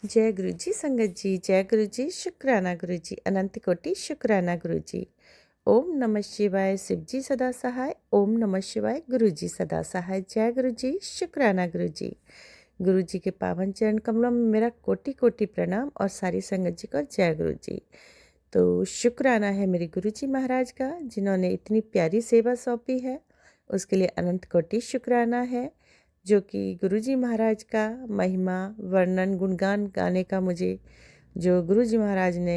जय गुरु जी संगत जी, जय गुरु जी, शुक्राना गुरु जी, अनंत कोटि शुक्राना गुरु जी। ओम नमः शिवाय, शिव जी सदा सहाय। ओम नमः शिवाय, गुरु जी सदा सहाय। जय गुरु जी, शुक्राना गुरु जी। गुरु जी के पावन चरण कमलों में मेरा कोटि कोटि प्रणाम और सारी संगत जी को जय गुरु जी। तो शुक्राना है मेरे गुरु जी महाराज का, जिन्होंने इतनी प्यारी सेवा सौंपी है, उसके लिए अनंत कोटि शुक्राना है। जो कि गुरुजी महाराज का महिमा वर्णन गुणगान गाने का मुझे जो गुरुजी महाराज ने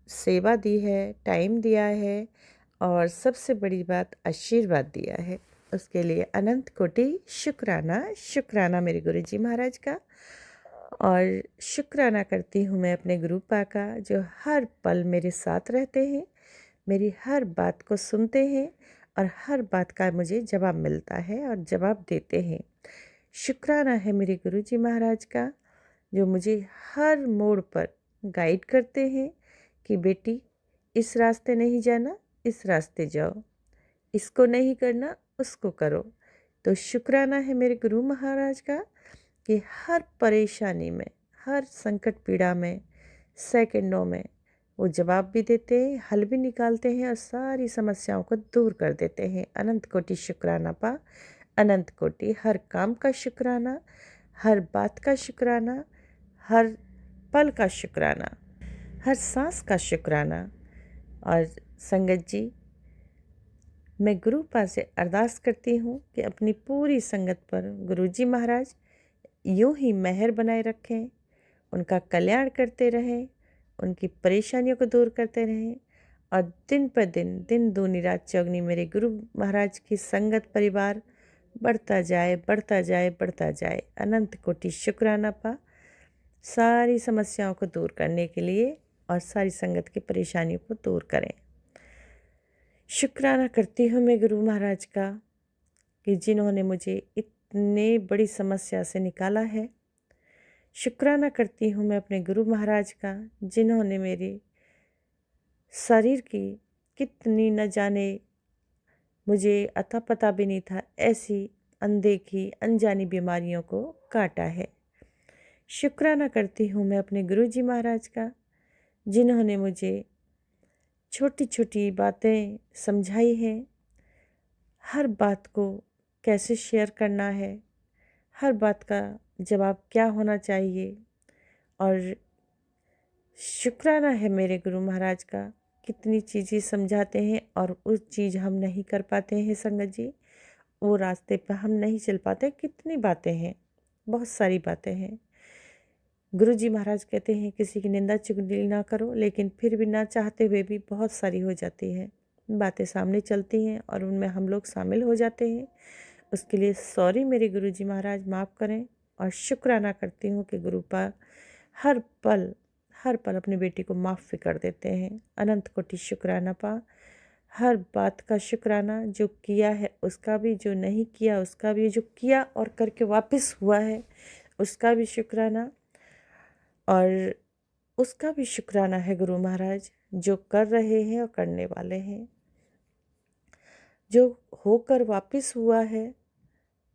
सेवा दी है, टाइम दिया है और सबसे बड़ी बात आशीर्वाद दिया है, उसके लिए अनंत कोटि शुक्राना। शुक्राना मेरे गुरुजी महाराज का। और शुक्राना करती हूँ मैं अपने गुरु पा का, जो हर पल मेरे साथ रहते हैं, मेरी हर बात को सुनते हैं और हर बात का मुझे जवाब मिलता है और जवाब देते हैं। शुक्राना है मेरे गुरुजी महाराज का, जो मुझे हर मोड़ पर गाइड करते हैं कि बेटी इस रास्ते नहीं जाना, इस रास्ते जाओ, इसको नहीं करना, उसको करो। तो शुक्राना है मेरे गुरु महाराज का कि हर परेशानी में, हर संकट पीड़ा में, सेकंडों में वो जवाब भी देते हैं, हल भी निकालते हैं और सारी समस्याओं को दूर कर देते हैं। अनंत कोटि शुक्राना पा, अनंत कोटि। हर काम का शुक्राना, हर बात का शुक्राना, हर पल का शुक्राना, हर सांस का शुक्राना। और संगत जी, मैं गुरु पा से अरदास करती हूँ कि अपनी पूरी संगत पर गुरुजी महाराज यूं ही मेहर बनाए रखें, उनका कल्याण करते रहें, उनकी परेशानियों को दूर करते रहें और दिन पर दिन, दिन दूनी रात चौगनी मेरे गुरु महाराज की संगत परिवार बढ़ता जाए, बढ़ता जाए, बढ़ता जाए। अनंत कोटि शुक्राना पा, सारी समस्याओं को दूर करने के लिए और सारी संगत की परेशानियों को दूर करें। शुक्राना करती हूँ मैं गुरु महाराज का कि जिन्होंने मुझे इतने बड़ी समस्या से निकाला है। शुक्राना करती हूँ मैं अपने गुरु महाराज का, जिन्होंने मेरे शरीर की कितनी न जाने, मुझे अता पता भी नहीं था, ऐसी अनदेखी अनजानी बीमारियों को काटा है। शुक्राना करती हूँ मैं अपने गुरुजी महाराज का, जिन्होंने मुझे छोटी छोटी बातें समझाई हैं, हर बात को कैसे शेयर करना है, हर बात का जवाब क्या होना चाहिए। और शुक्राना है मेरे गुरु महाराज का, कितनी चीज़ें समझाते हैं और उस चीज़ हम नहीं कर पाते हैं संगत जी, वो रास्ते पर हम नहीं चल पाते। कितनी बातें हैं, बहुत सारी बातें हैं। गुरुजी महाराज कहते हैं किसी की निंदा चुगली ना करो, लेकिन फिर भी ना चाहते हुए भी बहुत सारी हो जाती है बातें, सामने चलती हैं और उनमें हम लोग शामिल हो जाते हैं। उसके लिए सॉरी मेरे गुरुजी महाराज, माफ़ करें। और शुक्राना करती हूँ कि गुरु पा हर पल, हर पल अपनी बेटी को माफ़ भी कर देते हैं। अनंत कोटि शुक्राना पा, हर बात का शुक्राना, जो किया है उसका भी, जो नहीं किया उसका भी, जो किया और करके वापस हुआ है उसका भी शुक्राना, और उसका भी शुक्राना है गुरु महाराज, जो कर रहे हैं और करने वाले हैं। जो होकर वापस हुआ है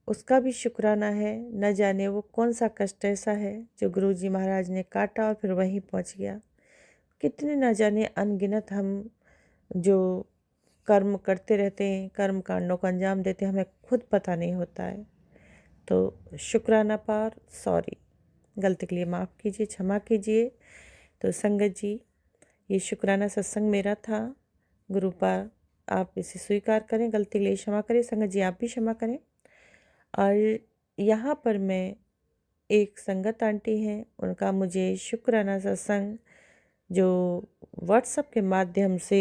उसका भी शुक्राना है। न जाने वो कौन सा कष्ट ऐसा है जो गुरुजी महाराज ने काटा और फिर वहीं पहुंच गया। कितने न जाने अनगिनत हम जो कर्म करते रहते हैं, कर्म कांडों को अंजाम देते हैं, हमें खुद पता नहीं होता है। तो शुक्राना पार, सॉरी, गलती के लिए माफ़ कीजिए, क्षमा कीजिए। तो संगत जी, ये शुक्राना सत्संग मेरा था। गुरु पार आप इसे स्वीकार करें, गलती के लिए क्षमा करें। संगत जी आप भी क्षमा करें। और यहाँ पर मैं एक संगत आंटी हैं, उनका मुझे शुक्राना सत्संग जो व्हाट्सएप के माध्यम से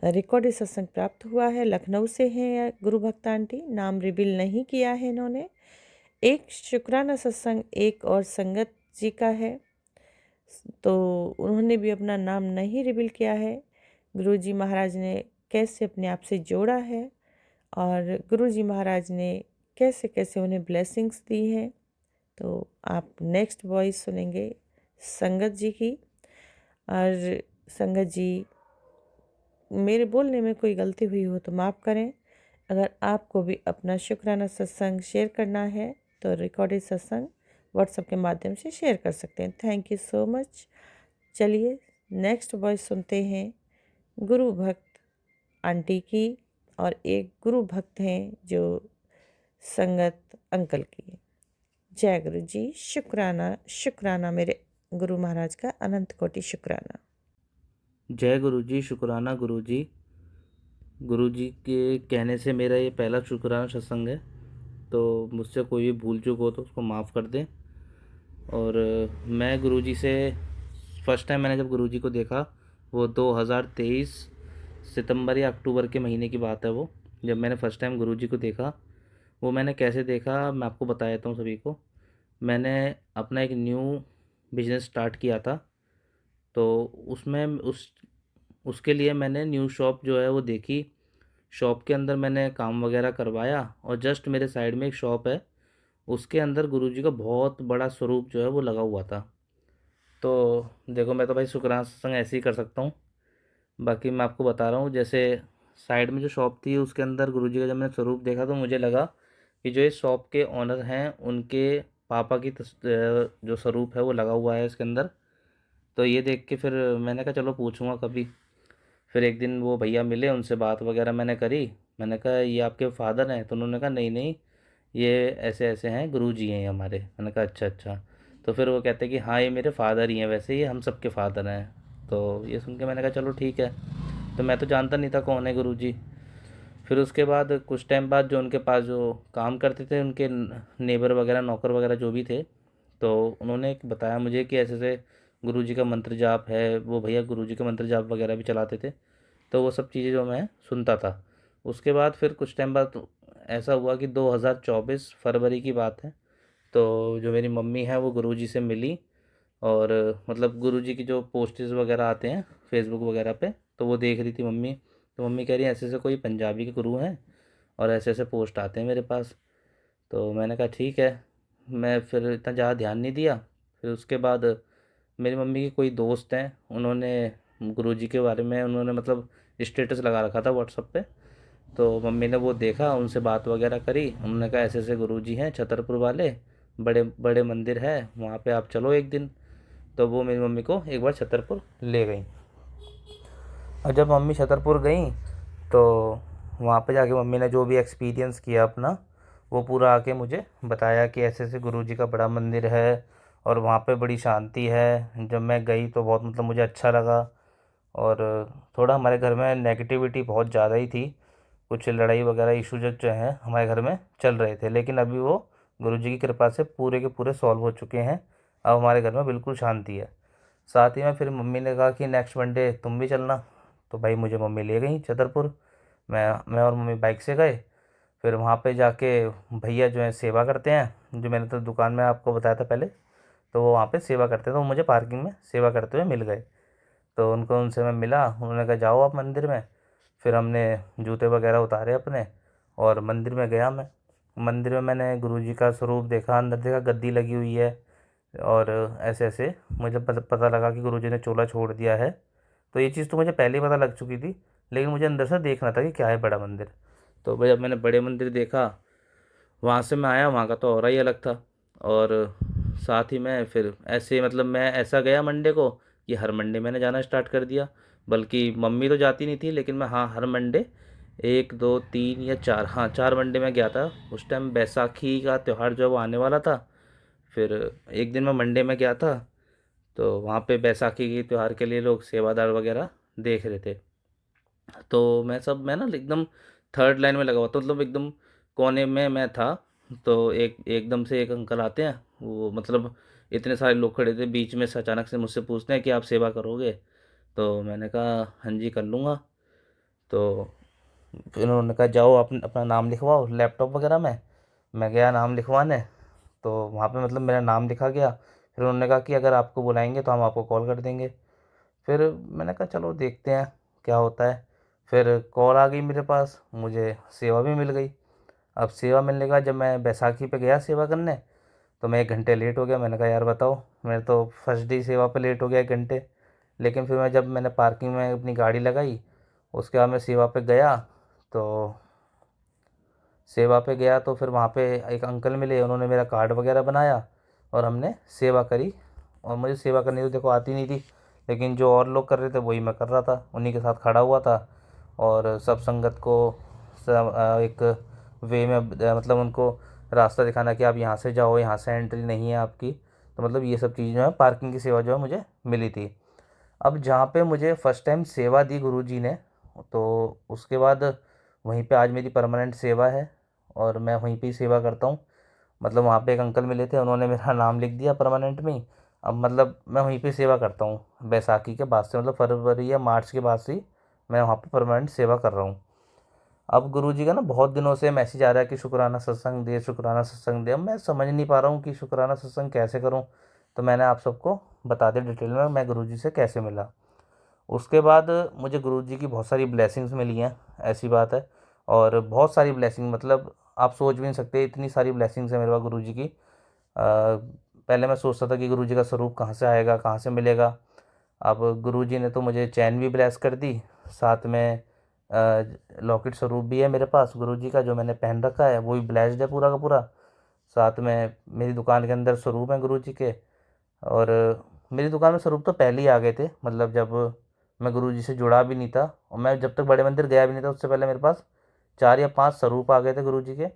रिकॉर्डेड सत्संग प्राप्त हुआ है, लखनऊ से हैं गुरु भक्त आंटी, नाम रिवील नहीं किया है इन्होंने। एक शुक्राना सत्संग एक और संगत जी का है, तो उन्होंने भी अपना नाम नहीं रिवील किया है। गुरुजी महाराज ने कैसे अपने आप से जोड़ा है और गुरुजी महाराज ने कैसे कैसे उन्हें ब्लेसिंग्स दी हैं, तो आप नेक्स्ट वॉइस सुनेंगे संगत जी की। और संगत जी, मेरे बोलने में कोई गलती हुई हो तो माफ़ करें। अगर आपको भी अपना शुक्राना सत्संग शेयर करना है तो रिकॉर्डेड सत्संग व्हाट्सएप के माध्यम से शेयर कर सकते हैं। Thank you so much. चलिए नेक्स्ट वॉइस सुनते हैं गुरु भक्त आंटी की, और एक गुरु भक्त हैं जो संगत अंकल की। जय गुरु जी। शुक्राना शुक्राना, मेरे गुरु महाराज का अनंत कोटि शुक्राना। जय गुरु जी। शुक्राना गुरु जी। गुरु जी के कहने से मेरा ये पहला शुक्राना सत्संग है, तो मुझसे कोई भी भूल चूक हो तो उसको माफ़ कर दें। और मैं गुरु जी से फर्स्ट टाइम मैंने जब गुरु जी को देखा वो 2023 सितंबर या अक्टूबर के महीने की बात है। वो जब मैंने फ़र्स्ट टाइम गुरु जी को देखा, वो मैंने कैसे देखा मैं आपको बता देता हूँ सभी को। मैंने अपना एक न्यू बिजनेस स्टार्ट किया था, तो उसमें उसके लिए मैंने न्यू शॉप जो है वो देखी। शॉप के अंदर मैंने काम वगैरह करवाया, और जस्ट मेरे साइड में एक शॉप है, उसके अंदर गुरुजी का बहुत बड़ा स्वरूप जो है वो लगा हुआ था। तो देखो, मैं तो भाई शुक्राना सत्संग ऐसे ही कर सकता हूँ। बाकी मैं आपको बता रहा हूँ, जैसे साइड में जो शॉप थी उसके अंदर गुरुजी का जब मैंने स्वरूप देखा तो मुझे लगा कि जो इस शॉप के ऑनर हैं उनके पापा की जो स्वरूप है वो लगा हुआ है इसके अंदर। तो ये देख के फिर मैंने कहा चलो पूछूंगा कभी। फिर एक दिन वो भैया मिले, उनसे बात वगैरह मैंने करी। मैंने कहा ये आपके फादर हैं? तो उन्होंने कहा नहीं नहीं, ये ऐसे ऐसे हैं, गुरुजी हैं ये हमारे। मैंने कहा अच्छा अच्छा। तो फिर वो कहते कि हाँ ये मेरे फादर ही हैं, वैसे ये हम सबके फादर हैं। तो ये सुन के मैंने कहा चलो ठीक है। तो मैं तो जानता नहीं था कौन है गुरुजी। फिर उसके बाद कुछ टाइम बाद जो उनके पास जो काम करते थे उनके नेबर वगैरह, नौकर वगैरह जो भी थे, तो उन्होंने एक बताया मुझे कि ऐसे ऐसे गुरुजी का मंत्र जाप है। वो भैया गुरुजी का मंत्र जाप वगैरह भी चलाते थे। तो वो सब चीज़ें जो मैं सुनता था। उसके बाद फिर कुछ टाइम बाद तो ऐसा हुआ कि 2024 फरवरी की बात है। तो जो मेरी मम्मी है वो गुरुजी से मिली, और मतलब गुरुजी की जो पोस्टेज वगैरह आते हैं फेसबुक वगैरह पे, तो वो देख रही थी मम्मी। तो मम्मी कह रही है ऐसे ऐसे कोई पंजाबी के गुरु हैं और ऐसे ऐसे पोस्ट आते हैं मेरे पास। तो मैंने कहा ठीक है। मैं फिर इतना ज़्यादा ध्यान नहीं दिया। फिर उसके बाद मेरी मम्मी के कोई दोस्त हैं, उन्होंने गुरुजी के बारे में उन्होंने मतलब स्टेटस लगा रखा था व्हाट्सएप पे। तो मम्मी ने वो देखा, उनसे बात वगैरह करी। उन्होंने कहा ऐसे ऐसे गुरुजी हैं छतरपुर वाले, बड़े बड़े मंदिर है वहाँ पे, आप चलो एक दिन। तो वो मेरी मम्मी को एक बार छतरपुर ले गई। और जब मम्मी छतरपुर गई तो वहाँ पे जाके मम्मी ने जो भी एक्सपीरियंस किया अपना, वो पूरा आके मुझे बताया कि ऐसे ऐसे गुरुजी का बड़ा मंदिर है और वहाँ पे बड़ी शांति है। जब मैं गई तो बहुत मतलब मुझे अच्छा लगा। और थोड़ा हमारे घर में नेगेटिविटी बहुत ज़्यादा ही थी, कुछ लड़ाई वगैरह इशू जो हैं हमारे घर में चल रहे थे, लेकिन अभी वो गुरुजी की कृपा से पूरे के पूरे सॉल्व हो चुके हैं। अब हमारे घर में बिल्कुल शांति है। साथ ही में फिर मम्मी ने कहा कि नेक्स्ट मंडे तुम भी चलना। तो भाई मुझे मम्मी ले गई छतरपुर। मैं और मम्मी बाइक से गए। फिर वहाँ पे जाके भैया जो है सेवा करते हैं, जो मैंने तो दुकान में आपको बताया था पहले, तो वो वहाँ पे सेवा करते हैं, तो वो मुझे पार्किंग में सेवा करते हुए मिल गए। तो उनसे मैं मिला, उन्होंने कहा जाओ आप मंदिर में। फिर हमने जूते वगैरह उतारे अपने और मंदिर में गया मैं। मंदिर में मैंने गुरुजी का स्वरूप देखा, अंदर देखा गद्दी लगी हुई है। और ऐसे ऐसे मुझे पता लगा कि गुरुजी ने चोला छोड़ दिया है। तो ये चीज़ तो मुझे पहले ही पता लग चुकी थी, लेकिन मुझे अंदर से देखना था कि क्या है बड़ा मंदिर। तो भाई जब मैंने बड़े मंदिर देखा, वहाँ से मैं आया, वहाँ का तो और ही अलग था। और साथ ही में फिर ऐसे मतलब मैं ऐसा गया मंडे को कि हर मंडे मैंने जाना स्टार्ट कर दिया। बल्कि मम्मी तो जाती नहीं थी, लेकिन मैं हाँ हर मंडे, एक दो तीन या चार, हाँ 4 मंडे में गया था। उस टाइम बैसाखी का त्यौहार जो है वो आने वाला था। फिर एक दिन मैं मंडे में गया था, तो वहाँ पे बैसाखी के त्यौहार के लिए लोग सेवादार वगैरह देख रहे थे। तो मैं ना एकदम थर्ड लाइन में लगा हुआ था, मतलब एकदम कोने में मैं था। तो एकदम से एक अंकल आते हैं, वो मतलब इतने सारे लोग खड़े थे बीच में से, अचानक से मुझसे पूछते हैं कि आप सेवा करोगे? तो मैंने कहा हाँ जी कर लूँगा। तो फिर उन्होंने कहा जाओ अपना नाम लिखवाओ लैपटॉप वगैरह में। मैं गया नाम लिखवाने, तो वहाँ पे मतलब मेरा नाम लिखा गया। फिर उन्होंने कहा कि अगर आपको बुलाएंगे तो हम आपको कॉल कर देंगे। फिर मैंने कहा चलो देखते हैं क्या होता है। फिर कॉल आ गई मेरे पास, मुझे सेवा भी मिल गई। अब सेवा मिलने के बाद जब मैं बैसाखी पे गया सेवा करने, तो मैं 1 घंटे लेट हो गया। मैंने कहा यार बताओ, मैं तो फर्स्ट डे सेवा पे लेट हो गया 1 घंटे। लेकिन फिर मैंने पार्किंग में अपनी गाड़ी लगाई, उसके बाद मैं सेवा पे गया। तो सेवा पे गया तो फिर वहाँ पे एक अंकल मिले, उन्होंने मेरा कार्ड वगैरह बनाया। और हमने सेवा करी। और मुझे सेवा करनी तो देखो आती नहीं थी, लेकिन जो और लोग कर रहे थे वही मैं कर रहा था, उन्हीं के साथ खड़ा हुआ था। और सब संगत को एक वे में मतलब उनको रास्ता दिखाना कि आप यहाँ से जाओ, यहाँ से एंट्री नहीं है आपकी। तो मतलब ये सब चीज़ जो है, पार्किंग की सेवा जो है मुझे मिली थी। अब जहाँ पे मुझे फ़र्स्ट टाइम सेवा दी गुरुजी ने, तो उसके बाद वहीं पे आज मेरी परमानेंट सेवा है और मैं वहीं पे ही सेवा करता हूँ। मतलब वहाँ पे एक अंकल मिले थे, उन्होंने मेरा नाम लिख दिया परमानेंट में ही। अब मतलब मैं वहीं पे सेवा करता हूँ बैसाखी के बाद से, मतलब फरवरी या मार्च के बाद से ही मैं वहाँ पे परमानेंट सेवा कर रहा हूँ। अब गुरुजी का ना बहुत दिनों से मैसेज आ रहा है कि शुक्राना सत्संग दे, शुक्राना सत्संग दे। अब मैं समझ नहीं पा रहा हूँ कि शुक्राना सत्संग कैसे करूँ। तो मैंने आप सबको बता दिया डिटेल में मैं गुरुजी से कैसे मिला। उसके बाद मुझे गुरुजी की बहुत सारी ब्लेसिंग्स मिली हैं, ऐसी बात है। और बहुत सारी ब्लेसिंग, मतलब आप सोच भी नहीं सकते इतनी सारी ब्लेसिंग्स है मेरे पास गुरुजी की। पहले मैं सोचता था कि गुरुजी का स्वरूप कहाँ से आएगा, कहाँ से मिलेगा। अब गुरुजी ने तो मुझे चैन भी ब्लेस कर दी, साथ में लॉकेट स्वरूप भी है मेरे पास गुरुजी का, जो मैंने पहन रखा है वो भी ब्लेस्ड है पूरा का पूरा। साथ में मेरी दुकान के अंदर स्वरूप है गुरुजी के। और मेरी दुकान में स्वरूप तो पहले ही आ गए थे, मतलब जब मैं गुरुजी से जुड़ा भी नहीं था और मैं जब तक बड़े मंदिर गया भी नहीं था, उससे पहले मेरे पास 4 या 5 स्वरूप आ गए थे गुरुजी के।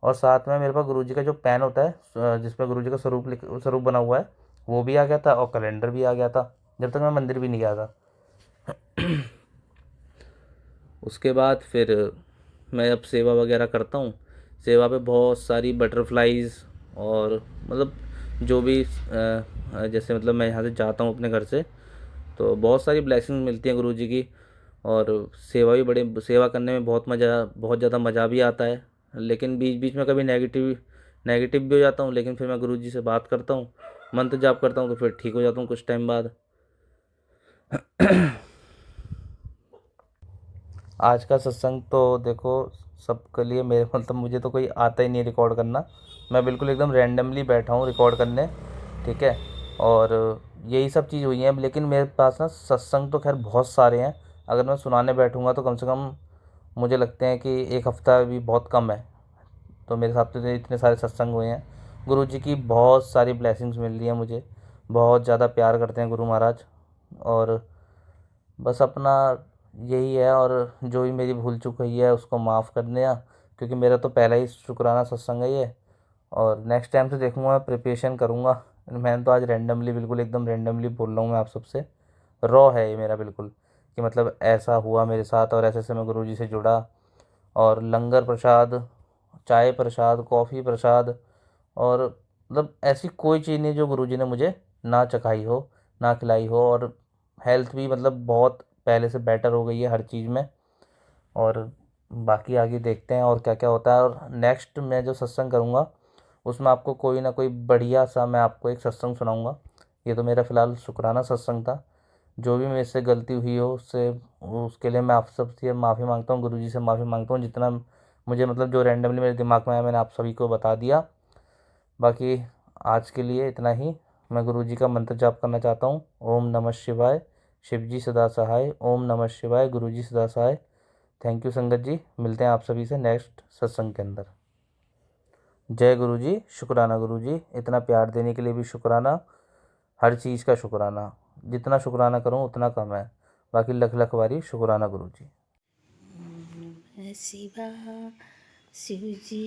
और साथ में मेरे पास गुरुजी का जो पेन होता है जिसमें गुरुजी का स्वरूप बना हुआ है, वो भी आ गया था और कैलेंडर भी आ गया था, जब तक मैं मंदिर भी नहीं गया था। उसके बाद फिर मैं अब सेवा वगैरह करता हूँ। सेवा पे बहुत सारी बटरफ्लाइज़ और मतलब जो भी जैसे मतलब मैं यहाँ से जाता हूँ अपने घर से, तो बहुत सारी ब्लेसिंग मिलती हैं गुरुजी की। और सेवा भी बड़े सेवा करने में बहुत ज़्यादा मज़ा भी आता है। लेकिन बीच बीच में कभी नेगेटिव नेगेटिव भी हो जाता हूँ, लेकिन फिर मैं गुरुजी से बात करता हूँ, मंत्र जाप करता हूँ, तो फिर ठीक हो जाता हूँ कुछ टाइम बाद। आज का सत्संग तो देखो सबके लिए, मेरे मतलब मुझे तो कोई आता ही नहीं रिकॉर्ड करना। मैं बिल्कुल एकदम रैंडमली बैठा हूँ रिकॉर्ड करने, ठीक है। और यही सब चीज़ हुई है, लेकिन मेरे पास ना सत्संग तो खैर बहुत सारे हैं। अगर मैं सुनाने बैठूँगा तो कम से कम मुझे लगते हैं कि एक हफ़्ता भी बहुत कम है। तो मेरे हिसाब से तो इतने सारे सत्संग हुए हैं। गुरु जी की बहुत सारी ब्लेसिंग्स मिल रही हैं मुझे, बहुत ज़्यादा प्यार करते हैं गुरु महाराज। और बस अपना यही है, और जो भी मेरी भूल चूक हुई है उसको माफ़ कर देना, क्योंकि मेरा तो पहला ही शुक्राना सत्संग है ये। और नेक्स्ट टाइम से देखूँगा, मैं प्रिपरेशन करूँगा। मैंने तो आज रैंडमली, बिल्कुल एकदम रैंडमली बोल रहा हूँ मैं आप सबसे। रॉ है ये मेरा बिल्कुल, कि मतलब ऐसा हुआ मेरे साथ और ऐसे ऐसे मैं गुरुजी से जुड़ा। और लंगर प्रसाद, चाय प्रसाद, कॉफ़ी प्रसाद, और मतलब ऐसी कोई चीज़ नहीं जो गुरुजी ने मुझे ना चखाई हो, ना खिलाई हो। और हेल्थ भी मतलब बहुत पहले से बेटर हो गई है हर चीज़ में। और बाकी आगे देखते हैं और क्या क्या होता है। और नेक्स्ट मैं जो सत्संग करूँगा उसमें आपको कोई ना कोई बढ़िया सा मैं आपको एक सत्संग सुनाऊँगा। ये तो मेरा फ़िलहाल शुक्राना सत्संग था। जो भी मेरे से गलती हुई हो उससे, उसके लिए मैं आप सबसे माफ़ी मांगता हूँ, गुरुजी से माफ़ी मांगता हूँ। जितना मुझे मतलब जो रैंडमली मेरे दिमाग में आया मैंने आप सभी को बता दिया। बाकी आज के लिए इतना ही। मैं गुरुजी का मंत्र जाप करना चाहता हूँ। ओम नमः शिवाय, शिव जी सदा सहाय। ओम नमः शिवाय, गुरुजी सदा सहाय। थैंक यू संगत जी, मिलते हैं आप सभी से नेक्स्ट सत्संग के अंदर। जय गुरु जी, शुक्राना गुरु जी, इतना प्यार देने के लिए भी शुक्राना, हर चीज़ का शुक्राना। जितना शुक्राना करूँ उतना कम है, बाकी लख लख बारी शुक्राना गुरु जी। नमः शिवाय, शिव जी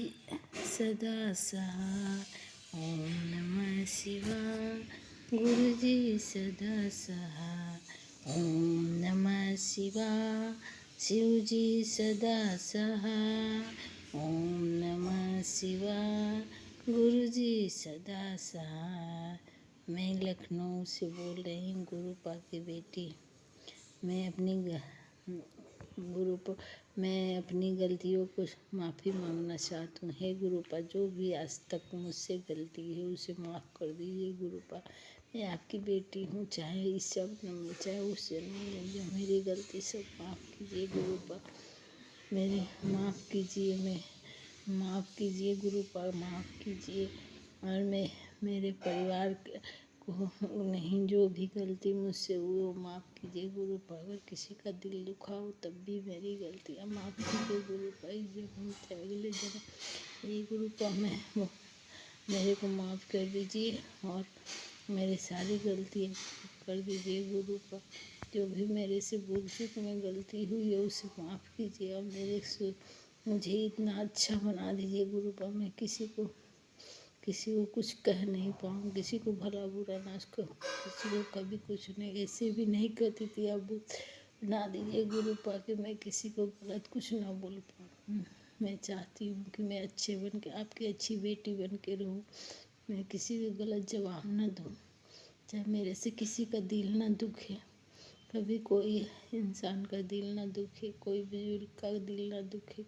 सदा सहाय। ओम नमः शिवाय, गुरु जी सदा सहाय। ओम नमः शिवाय, शिव जी सदा सहाय। ओम नमः शिवाय, गुरु जी सदा सहाय। मैं लखनऊ से बोल रही हूँ, गुरुपा की बेटी। मैं अपनी मैं अपनी गलतियों को माफ़ी मांगना चाहती हूँ। हे गुरुपा, जो भी आज तक मुझसे गलती है उसे माफ़ कर दीजिए गुरुपा। मैं आपकी बेटी हूँ, चाहे इस शब्द में चाहे उस जन्म में जो मेरी गलती सब माफ़ कीजिए गुरुपा। मेरे माफ़ कीजिए, मैं माफ़ कीजिए गुरुपा, माफ़ कीजिए। और मैं मेरे परिवार को नहीं, जो भी गलती मुझसे हुई वो माफ़ कीजिए गुरुपा। अगर किसी का दिल दुखा हो तब भी मेरी गलतियाँ माफ़ कीजिए गुरुपा। इस जन्म से अगले जन्म ये गुरुपा मैं मेरे को माफ़ कर दीजिए और मेरी सारी गलतियाँ कर दीजिए गुरुपा। जो भी मेरे से भूल चूक में गलती हुई है उसे माफ़ कीजिए और मुझे इतना अच्छा बना दीजिए गुरुपा। मैं किसी को कुछ कह नहीं पाऊँ, किसी को भला बुरा ना कहूँ, किसी को कभी कुछ नहीं, ऐसे भी नहीं कहती थी। अब बना दीजिए गुरुपा कि मैं किसी को गलत कुछ ना बोल पाऊँ। मैं चाहती हूँ कि मैं अच्छे बन के आपकी अच्छी बेटी बन के रहूँ। मैं किसी को गलत जवाब ना दूँ, चाहे मेरे से किसी का दिल ना दुखे। कभी कोई इंसान का दिल ना दुखे, कोई बुजुर्ग का दिल ना दुखे,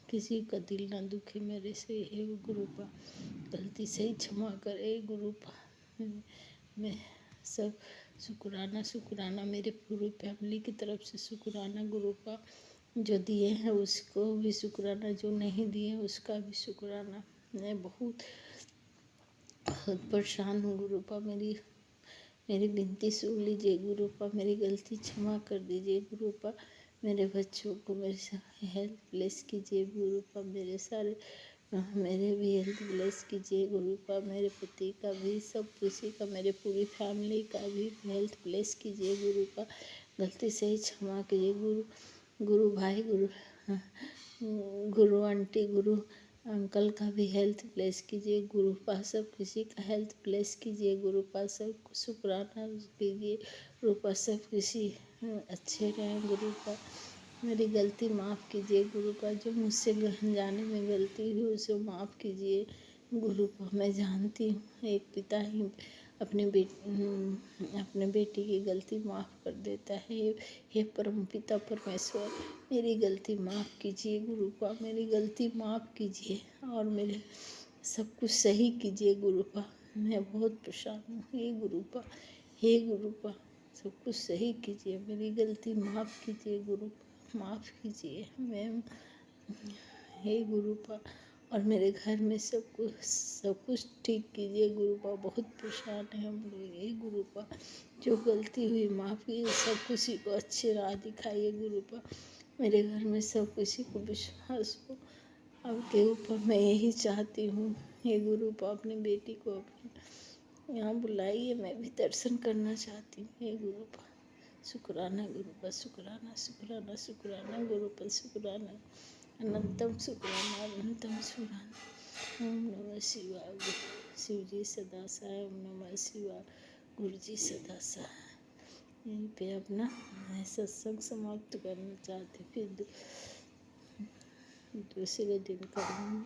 किसी का दिल ना दुखे मेरे से। हे गुरुपा गलती से ही क्षमा करे गुरुपा। मैं सब शुक्राना मेरे पूरी फैमिली की तरफ से शुक्राना गुरुपा। जो दिए हैं उसको भी शुक्राना, जो नहीं दिए उसका भी शुक्राना। मैं बहुत परेशान हूँ गुरुपा। मेरी विनती सुन लीजिए गुरुपा, मेरी गलती क्षमा कर दीजिए गुरुपा। मेरे बच्चों को मेरे हेल्प ब्लेस कीजिए गुरुपा। मेरे भी हेल्थ ब्लेस कीजिए गुरुपा। मेरे पति का भी, सब किसी का, मेरे पूरी फैमिली का भी हेल्थ ब्लेस कीजिए गुरुपा। गलती से ही क्षमा कीजिए गुरु भाई, गुरु आंटी, गुरु अंकल का भी हेल्थ ब्लेस कीजिए गुरुपा। सब किसी का हेल्थ ब्लेस कीजिए गुरुपा। सब शुक्राना कीजिए गुरुपा। सब किसी अच्छे रहें गुरुपा। मेरी गलती माफ़ कीजिए गुरुपा। जो मुझसे जाने में गलती हुई उसे माफ़ कीजिए गुरुपा। मैं जानती हूँ एक पिता ही अपने बेटी की गलती माफ़ कर देता है। हे परम पिता परमेश्वर, मेरी गलती माफ़ कीजिए गुरुपा। मेरी गलती माफ़ कीजिए और मेरे सब कुछ सही कीजिए गुरुपा। मैं बहुत परेशान हूँ हे गुरुपा। हे गुरुपा सब कुछ सही कीजिए, मेरी गलती माफ़ कीजिए गुरुपा। माफ़ कीजिए मैम, हे गुरुपा। और मेरे घर में सब कुछ ठीक कीजिए गुरुपा। बहुत परेशान है हम लोग हे गुरुपा। जो गलती हुई माफ़ कीजिए, सब किसी को अच्छे राह दिखाइए गुरुपा। मेरे घर में सब किसी को विश्वास हो आपके ऊपर। मैं यही चाहती हूँ हे गुरुपा। अपनी बेटी को अपने यहाँ बुलाइए, मैं भी दर्शन करना चाहती हूँ हे गुरुपा। शुक्राना गुरुपा, शुक्राना गुरुपा, शुक्राना अनंतम शुक्राना, अनंतम शुक्राना। ओम नमः शिवाय। शिव जी सदा सहाय। ओम नमः शिवाय। गुरु जी सदा सहाय। यहीं पे अपना मैं सत्संग समाप्त करना चाहती, फिर दूसरे दिन करूँगी।